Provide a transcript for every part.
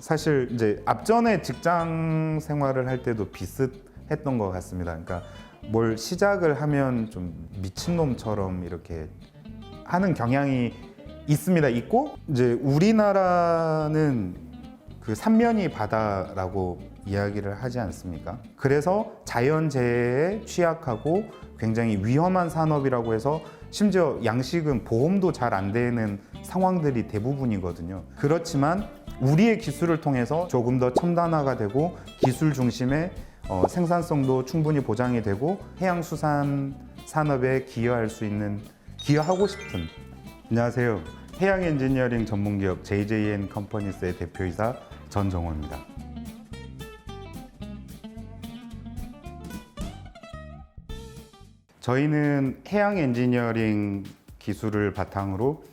사실 이제 앞전에 직장 생활을 할 때도 비슷했던 것 같습니다. 그러니까 뭘 시작을 하면 좀 미친놈처럼 이렇게 하는 경향이 있고 이제 우리나라는 그 삼면이 바다라고 이야기를 하지 않습니까? 그래서 자연재해에 취약하고 굉장히 위험한 산업이라고 해서 심지어 양식은 보험도 잘 안 되는 상황들이 대부분이거든요. 그렇지만 우리의 기술을 통해서 조금 더 첨단화가 되고 기술 중심의 생산성도 충분히 보장이 되고 해양수산 산업에 기여하고 싶은. 안녕하세요. 해양 엔지니어링 전문기업 JJN 컴퍼니스의 대표이사 전정호입니다. 저희는 해양 엔지니어링 기술을 바탕으로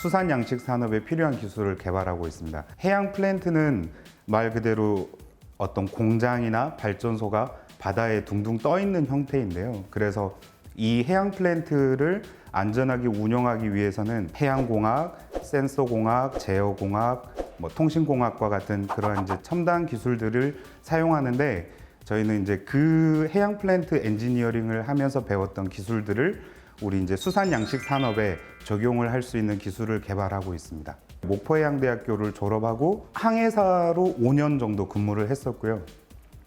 수산 양식 산업에 필요한 기술을 개발하고 있습니다. 해양 플랜트는 말 그대로 어떤 공장이나 발전소가 바다에 둥둥 떠 있는 형태인데요. 그래서 이 해양 플랜트를 안전하게 운영하기 위해서는 해양공학, 센서공학, 제어공학, 통신공학과 같은 그런 이제 첨단 기술들을 사용하는데, 저희는 이제 그 해양 플랜트 엔지니어링을 하면서 배웠던 기술들을 우리 이제 수산 양식 산업에 적용을 할 수 있는 기술을 개발하고 있습니다. 목포해양대학교를 졸업하고 항해사로 5년 정도 근무를 했었고요.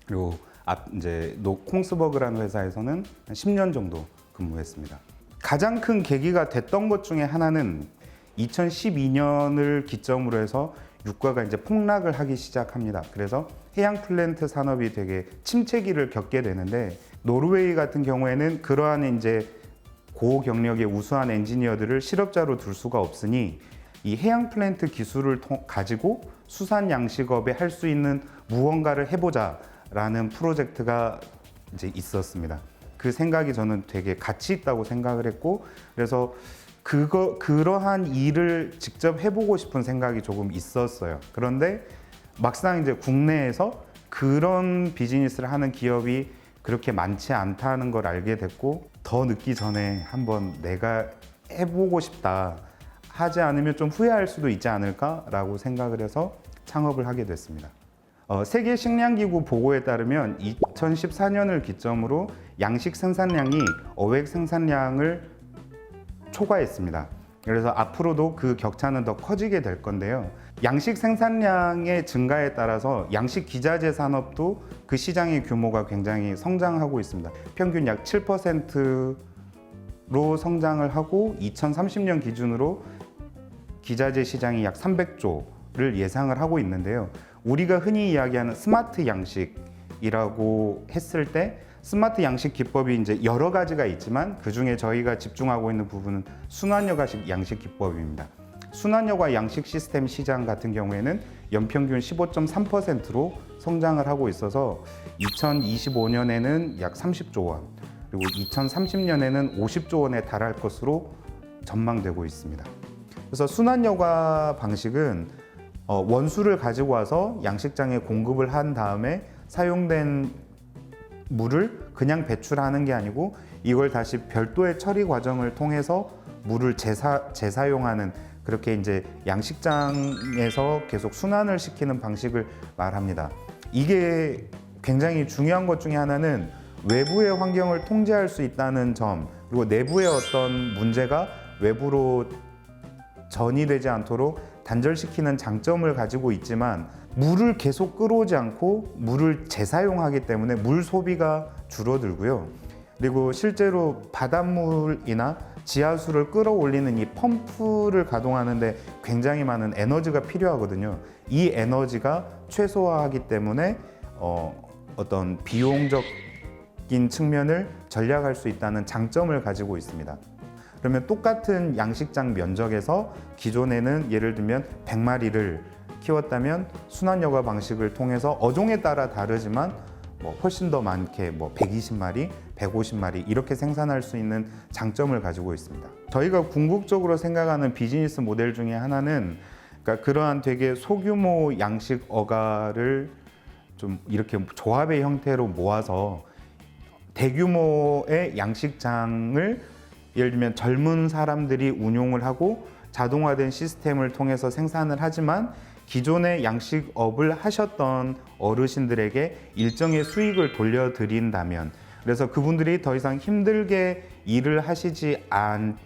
그리고 이제 콩스버그라는 회사에서는 한 10년 정도 근무했습니다. 가장 큰 계기가 됐던 것 중에 하나는 2012년을 기점으로 해서 유가가 이제 폭락을 하기 시작합니다. 그래서 해양 플랜트 산업이 되게 침체기를 겪게 되는데, 노르웨이 같은 경우에는 그러한 이제 고경력의 우수한 엔지니어들을 실업자로 둘 수가 없으니 이 해양 플랜트 기술을 가지고 수산 양식업에 할 수 있는 무언가를 해보자라는 프로젝트가 이제 있었습니다. 그 생각이 저는 되게 가치 있다고 생각을 했고, 그래서 그러한 일을 직접 해보고 싶은 생각이 조금 있었어요. 그런데 막상 이제 국내에서 그런 비즈니스를 하는 기업이 그렇게 많지 않다는 걸 알게 됐고, 더 늦기 전에 한번 내가 해보고 싶다, 하지 않으면 좀 후회할 수도 있지 않을까라고 생각을 해서 창업을 하게 됐습니다. 세계 식량기구 보고에 따르면 2014년을 기점으로 양식 생산량이 어획 생산량을 초과했습니다. 그래서 앞으로도 그 격차는 더 커지게 될 건데요. 양식 생산량의 증가에 따라서 양식 기자재 산업도 그 시장의 규모가 굉장히 성장하고 있습니다. 평균 약 7%로 성장을 하고 2030년 기준으로 기자재 시장이 약 300조를 예상을 하고 있는데요. 우리가 흔히 이야기하는 스마트 양식이라고 했을 때, 스마트 양식 기법이 이제 여러 가지가 있지만 그 중에 저희가 집중하고 있는 부분은 순환여가 양식 기법입니다. 순환여가 양식 시스템 시장 같은 경우에는 연평균 15.3%로 성장을 하고 있어서 2025년에는 약 30조 원, 그리고 2030년에는 50조 원에 달할 것으로 전망되고 있습니다. 그래서 순환여가 방식은 원수를 가지고 와서 양식장에 공급을 한 다음에 사용된 물을 그냥 배출하는 게 아니고 이걸 다시 별도의 처리 과정을 통해서 물을 재사용하는, 그렇게 이제 양식장에서 계속 순환을 시키는 방식을 말합니다. 이게 굉장히 중요한 것 중에 하나는 외부의 환경을 통제할 수 있다는 점, 그리고 내부의 어떤 문제가 외부로 전이되지 않도록 단절시키는 장점을 가지고 있지만, 물을 계속 끌어오지 않고 물을 재사용하기 때문에 물 소비가 줄어들고요. 그리고 실제로 바닷물이나 지하수를 끌어올리는 이 펌프를 가동하는데 굉장히 많은 에너지가 필요하거든요. 이 에너지가 최소화하기 때문에 어떤 비용적인 측면을 전략할 수 있다는 장점을 가지고 있습니다. 그러면 똑같은 양식장 면적에서 기존에는 예를 들면 100마리를 키웠다면 순환여가 방식을 통해서 어종에 따라 다르지만 훨씬 더 많게 120마리, 150마리 이렇게 생산할 수 있는 장점을 가지고 있습니다. 저희가 궁극적으로 생각하는 비즈니스 모델 중에 하나는, 그러니까 그러한 되게 소규모 양식 어가를 좀 이렇게 조합의 형태로 모아서 대규모의 양식장을 예를 들면 젊은 사람들이 운용을 하고 자동화된 시스템을 통해서 생산을 하지만 기존의 양식업을 하셨던 어르신들에게 일정의 수익을 돌려드린다면, 그래서 그분들이 더 이상 힘들게 일을 하시지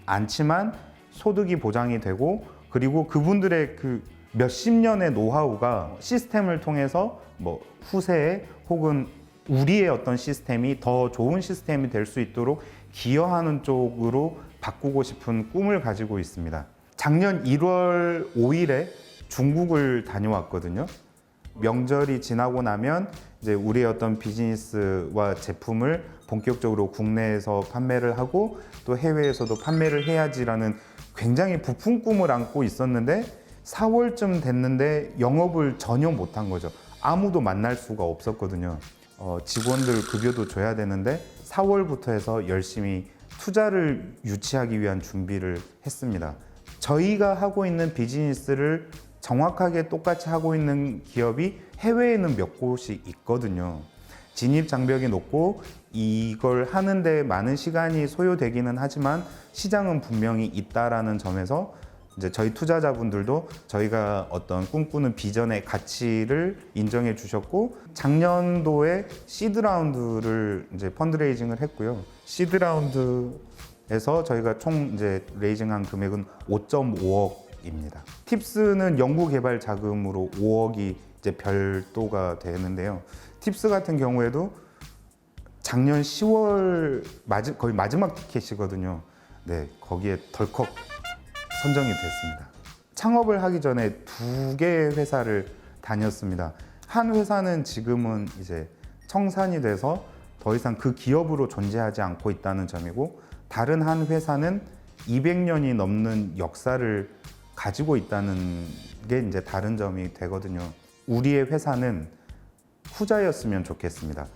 않지만 소득이 보장이 되고, 그리고 그분들의 그 몇십 년의 노하우가 시스템을 통해서 뭐 후세에 혹은 우리의 어떤 시스템이 더 좋은 시스템이 될 수 있도록 기여하는 쪽으로 바꾸고 싶은 꿈을 가지고 있습니다. 작년 1월 5일에 중국을 다녀왔거든요. 명절이 지나고 나면 이제 우리의 어떤 비즈니스와 제품을 본격적으로 국내에서 판매를 하고 또 해외에서도 판매를 해야지라는 굉장히 부푼 꿈을 안고 있었는데 4월쯤 됐는데 영업을 전혀 못한 거죠. 아무도 만날 수가 없었거든요. 직원들 급여도 줘야 되는데 4월부터 해서 열심히 투자를 유치하기 위한 준비를 했습니다. 저희가 하고 있는 비즈니스를 정확하게 똑같이 하고 있는 기업이 해외에는 몇 곳이 있거든요. 진입 장벽이 높고 이걸 하는데 많은 시간이 소요되기는 하지만 시장은 분명히 있다라는 점에서 이제 저희 투자자분들도 저희가 어떤 꿈꾸는 비전의 가치를 인정해 주셨고, 작년도에 시드 라운드를 이제 펀드레이징을 했고요. 시드 라운드에서 저희가 총 이제 레이징한 금액은 5.5억입니다. 팁스는 연구 개발 자금으로 5억이 이제 별도가 되는데요. 팁스 같은 경우에도 작년 10월 거의 마지막 티켓이거든요. 네, 거기에 덜컥 선정이 됐습니다. 창업을 하기 전에 2개의 회사를 다녔습니다. 한 회사는 지금은 이제 청산이 돼서 더 이상 그 기업으로 존재하지 않고 있다는 점이고, 다른 한 회사는 200년이 넘는 역사를 가지고 있다는 게 이제 다른 점이 되거든요. 우리의 회사는 후자였으면 좋겠습니다.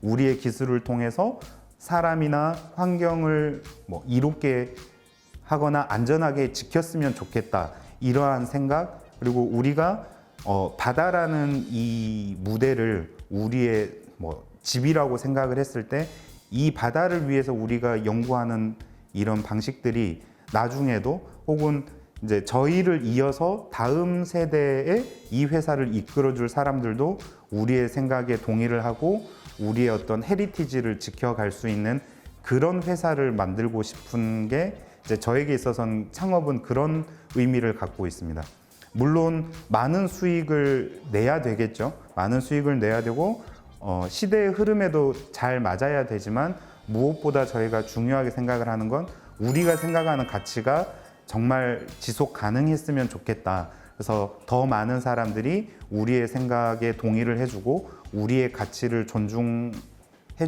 우리의 기술을 통해서 사람이나 환경을 뭐 이롭게 하거나 안전하게 지켰으면 좋겠다, 이러한 생각, 그리고 우리가 바다라는 이 무대를 우리의 뭐 집이라고 생각을 했을 때 이 바다를 위해서 우리가 연구하는 이런 방식들이 나중에도 혹은 이제 저희를 이어서 다음 세대에 이 회사를 이끌어줄 사람들도 우리의 생각에 동의를 하고 우리의 어떤 헤리티지를 지켜갈 수 있는 그런 회사를 만들고 싶은 게 이제 저에게 있어서는 창업은 그런 의미를 갖고 있습니다. 물론 많은 수익을 내야 되겠죠. 많은 수익을 내야 되고 시대의 흐름에도 잘 맞아야 되지만, 무엇보다 저희가 중요하게 생각을 하는 건 우리가 생각하는 가치가 정말 지속 가능했으면 좋겠다. 그래서 더 많은 사람들이 우리의 생각에 동의를 해주고 우리의 가치를 존중해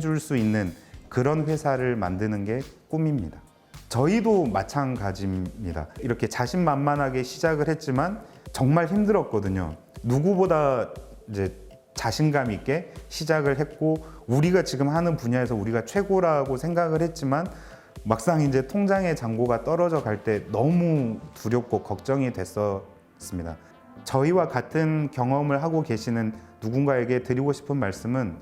줄 수 있는 그런 회사를 만드는 게 꿈입니다. 저희도 마찬가지입니다. 이렇게 자신만만하게 시작을 했지만 정말 힘들었거든요. 누구보다 이제 자신감 있게 시작을 했고 우리가 지금 하는 분야에서 우리가 최고라고 생각을 했지만 막상 이제 통장의 잔고가 떨어져 갈 때 너무 두렵고 걱정이 됐었습니다. 저희와 같은 경험을 하고 계시는 누군가에게 드리고 싶은 말씀은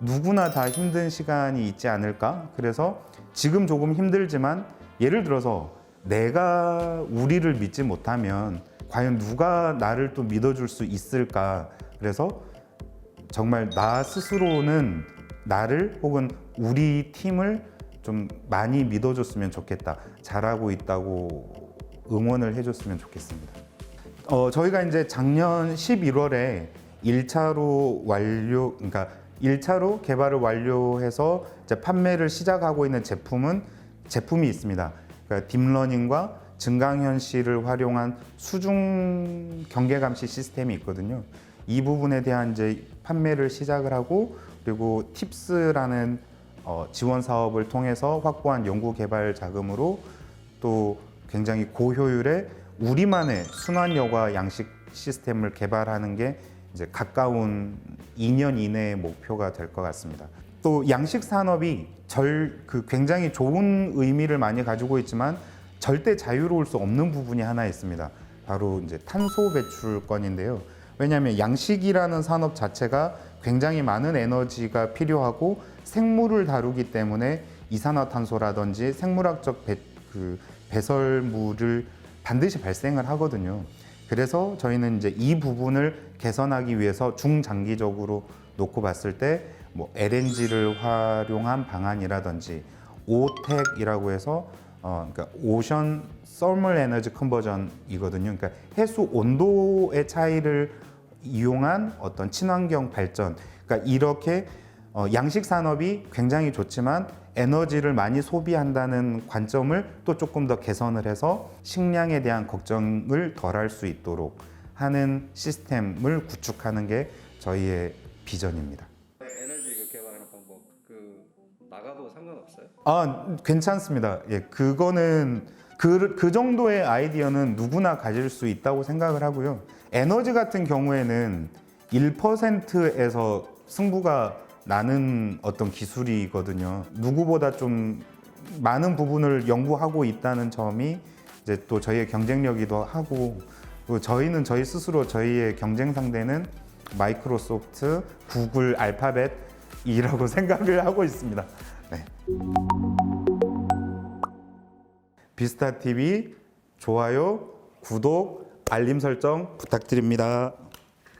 누구나 다 힘든 시간이 있지 않을까? 그래서 지금 조금 힘들지만 예를 들어서 내가 우리를 믿지 못하면 과연 누가 나를 또 믿어줄 수 있을까? 그래서 정말 나 스스로는 나를 혹은 우리 팀을 좀 많이 믿어줬으면 좋겠다. 잘하고 있다고 응원을 해줬으면 좋겠습니다. 저희가 이제 작년 11월에 1차로 개발을 완료해서 이제 판매를 시작하고 있는 제품이 있습니다. 그러니까 딥러닝과 증강현실을 활용한 수중 경계감시 시스템이 있거든요. 이 부분에 대한 이제 판매를 시작을 하고, 그리고 팁스라는 지원 사업을 통해서 확보한 연구 개발 자금으로 또 굉장히 고효율의 우리만의 순환 여과 양식 시스템을 개발하는 게 이제 가까운 2년 이내의 목표가 될 것 같습니다. 또 양식 산업이 굉장히 좋은 의미를 많이 가지고 있지만 절대 자유로울 수 없는 부분이 하나 있습니다. 바로 이제 탄소 배출권인데요. 왜냐하면 양식이라는 산업 자체가 굉장히 많은 에너지가 필요하고 생물을 다루기 때문에 이산화탄소라든지 생물학적 배설물을 반드시 발생을 하거든요. 그래서 저희는 이제 이 부분을 개선하기 위해서 중장기적으로 놓고 봤을 때 뭐 LNG를 활용한 방안이라든지 오텍이라고 해서 그러니까 오션 서멀 에너지 컨버전이거든요. 그러니까 해수 온도의 차이를 이용한 어떤 친환경 발전. 그러니까 이렇게 양식 산업이 굉장히 좋지만 에너지를 많이 소비한다는 관점을 또 조금 더 개선을 해서 식량에 대한 걱정을 덜할 수 있도록 하는 시스템을 구축하는 게 저희의 비전입니다. 에너지 개발하는 방법 나가도 상관없어요? 괜찮습니다. 예, 그거는 그 정도의 아이디어는 누구나 가질 수 있다고 생각을 하고요. 에너지 같은 경우에는 1%에서 승부가 나는 어떤 기술이거든요. 누구보다 좀 많은 부분을 연구하고 있다는 점이 이제 또 저희의 경쟁력이기도 하고, 또 저희는 저희 스스로 저희의 경쟁 상대는 마이크로소프트, 구글, 알파벳이라고 생각을 하고 있습니다. 네. 비스타 TV 좋아요, 구독, 알림 설정 부탁드립니다.